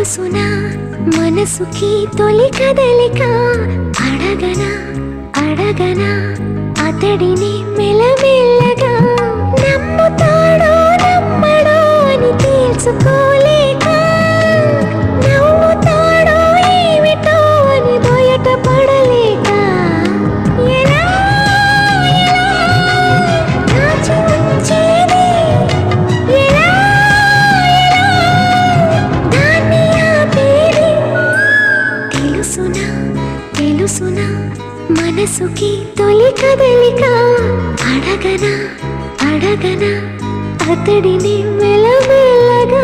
తెలుసునా మనసుకి తొలి కదలిక అడగనా అడగనా అతడిని మెల్లమెల్లగా నమ్ముతాడో నమ్మడో అని తెలుసుకోలేక నవ్వుతాడో ఏమిటో అని బయట పడలేక ఎలా ఎలా దాచి ఉంచేది ఎలా ఎలా దాన్ని ఆపేది తెలుసునా తెలుసునా మనసుకి తొలి కదలిక అడగనా అడగనా అతడిని మెల్లమెల్లగా